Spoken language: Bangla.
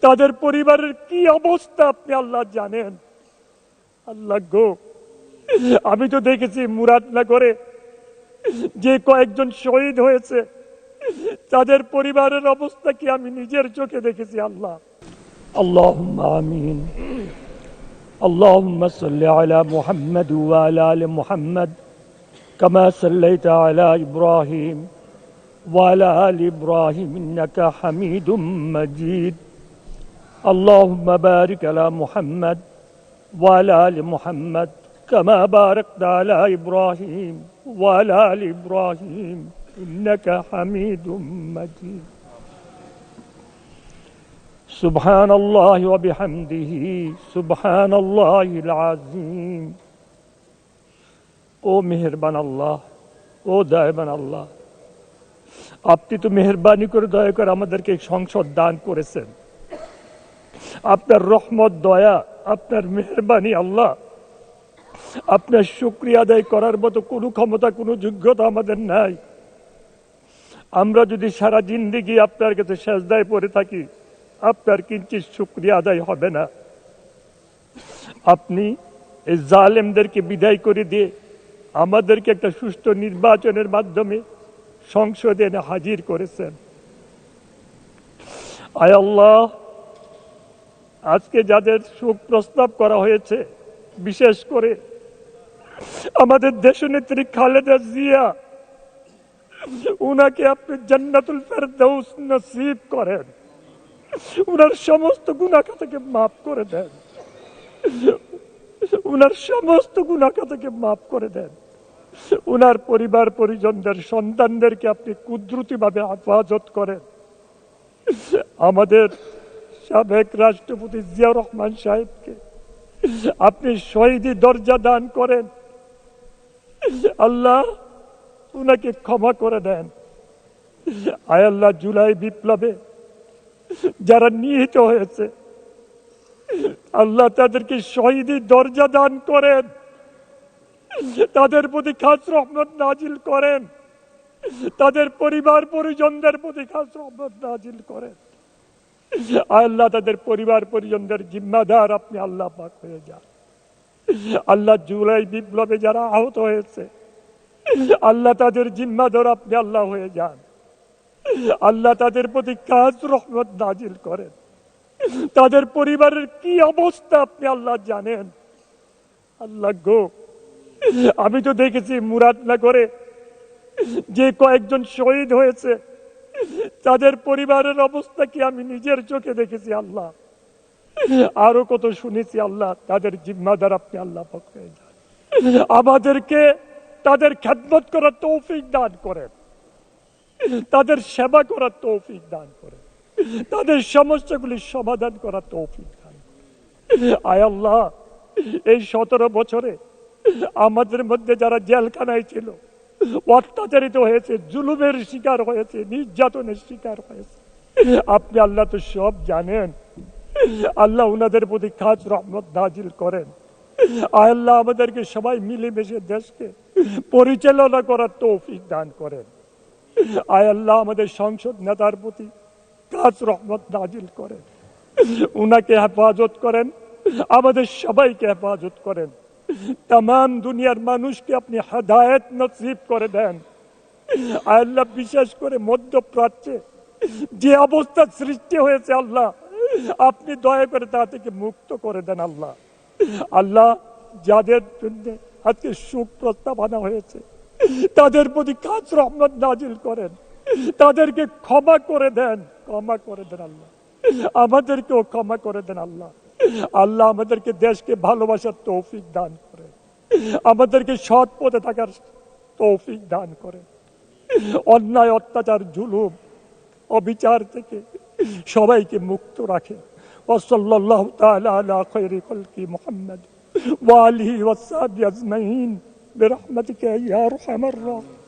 তাদের পরিবারের কি অবস্থা আপনি আল্লাহ জানেন। আল্লাহ গো, আমি তো দেখেছি মুরাদনগরে যে কয়েকজন শহীদ হয়েছে তাদের পরিবারের অবস্থা কি আমি নিজের চোখে দেখেছি। আল্লাহ, আল্লাহুম্মা আমিন। اللهم صل على محمد وعلى آل محمد كما صليت على إبراهيم وعلى آل إبراهيم إنك حميد مجيد. اللهم بارك على محمد وعلى آل محمد كما باركت على إبراهيم وعلى آل إبراهيم إنك حميد مجيد. سبحان الله وبحمده سبحان الله العظيم. ও মেহেরবান আল্লাহ, ও দয়াবান আল্লাহ, আপনি তো মেহেরবানি করে দয়া করে আমাদেরকে সংসদ দান করেছেন। আপনার রহমত, দয়া, আপনার মেহেরবানি আল্লাহ, আপনার শুকরিয়া আদায় করার মতো কোনো ক্ষমতা, কোনো যোগ্যতা আমাদের নাই। আমরা যদি সারা জিন্দেগি আপনার কাছে সেজদায় পড়ে থাকি, আপনার কিঞ্চিত শুকরিয়া আদায় হবে না। আপনি এই জালেমদেরকে বিদায় করে দিয়ে আমাদেরকে একটা সুষ্ঠু নির্বাচনের মাধ্যমে সংসদে এনে হাজির করেছেন। আয় আল্লাহ, আজকে যাদের শোক প্রস্তাব করা হয়েছে, বিশেষ করে আমাদের দেশনেত্রী খালেদা জিয়া, উনাকে আপনি জান্নাতুল ফেরদাউস নসিব করেন, উনার সমস্ত গুনাহ খাতাকে মাফ করে দেন, উনার সমস্ত গুনাহ খাতাকে মাফ করে দেন। উনার পরিবার পরিজনদের, সন্তানদেরকে আপনি কুদরতিভাবে হেফাজত করেন। আমাদের সাবেক রাষ্ট্রপতি জিয়াউর রহমান সাহেবকে আপনি শহীদি দরজা দান করেন। আল্লাহ, উনাকে ক্ষমা করে দেন। আয় আল্লাহ, জুলাই বিপ্লবে যারা নিহত হয়েছে, আল্লাহ তাদেরকে শহীদি দরজা দান করেন, তাদের প্রতি খাস রহমত নাজিল করেন, তাদের পরিবার পরিজনদের প্রতি খাস রহমত নাজিল করেন। আল্লাহ, তাদের পরিবার পরিজনদের জিম্মাদার আপনি আল্লাহ পাক হয়ে যান। আল্লাহ, জুলাই বিপ্লবে যারা আহত হয়েছে, আল্লাহ তাদের জিম্মাদার আপনি আল্লাহ হয়ে যান। আল্লাহ, তাদের প্রতি খাস রহমত নাজিল করেন। তাদের পরিবারের কি অবস্থা আপনি আল্লাহ জানেন। আল্লাহ গো, আমি তো দেখেছি মুরাদনগরে যে কয়েকজন শহীদ হয়েছে তাদের পরিবারের অবস্থা কি আমি নিজের চোখে দেখেছি। আল্লাহ, আরো কত শুনেছি। আল্লাহ, তাদের জিম্মাদার আপনি আল্লাহ পাক হয়ে যান। আমাদেরকে তাদের খেদমত করার তৌফিক দান করেন, তাদের সেবা করার তৌফিক দান করেন, তাদের সমস্যাগুলির সমাধান করার তৌফিক দান করেন। আয় আল্লাহ, এই 17 বছরে আমাদের মধ্যে যারা জেলখানায় ছিল, অত্যাচারিত হয়েছে, জুলুমের শিকার হয়েছে, নির্যাতনের শিকার হয়েছে, আপনি আল্লাহ তো সব জানেন। আল্লাহ, উনাদের প্রতি খাস রহমত নাজিল করেন। আয় আল্লাহ, আমাদেরকে সবাই মিলেমিশে দেশকে পরিচালনা করার তৌফিক দান করেন। আয় আল্লাহ, আমাদের সংসদ নেতার প্রতি খাস রহমত নাজিল করেন, উনাকে হেফাজত করেন, আমাদের সবাইকে হেফাজত করেন। तमाम দুনিয়ার মানুষকে আপনি হেদায়েত নসিব করে দেন। আল্লাহ, বিশেষ করে মধ্যপ্রাচ্যে যে অবস্থা সৃষ্টি হয়েছে, আল্লাহ আপনি দয়া করে তা থেকে মুক্ত করে দেন। আল্লাহ, আল্লাহ যাদের জন্য আজকে শোক প্রস্তাব আনা হয়েছে তাদের প্রতি খাস রহমত নাজিল করেন, তাদেরকে ক্ষমা করে দেন, ক্ষমা করে দেন। আল্লাহ, আমাদেরকেও ক্ষমা করে দেন। আল্লাহ, আল্লাহ আমাদেরকে দেশকে ভালোবাসার তৌফিক দান করেন, আমাদেরকে সৎ পথে থাকার তৌফিক দান করেন, অন্যায় অত্যাচার জুলুম অবিচার থেকে সবাইকে মুক্ত রাখেন। ওয়াসাল্লাল্লাহু তাআলা আলা খায়রি খালকি মুহাম্মদ ওয়া আলিহি ওয়াসহাবিহি আজমাইন বিরহমাতিকা ইয়া আরহামার রাহিমিন।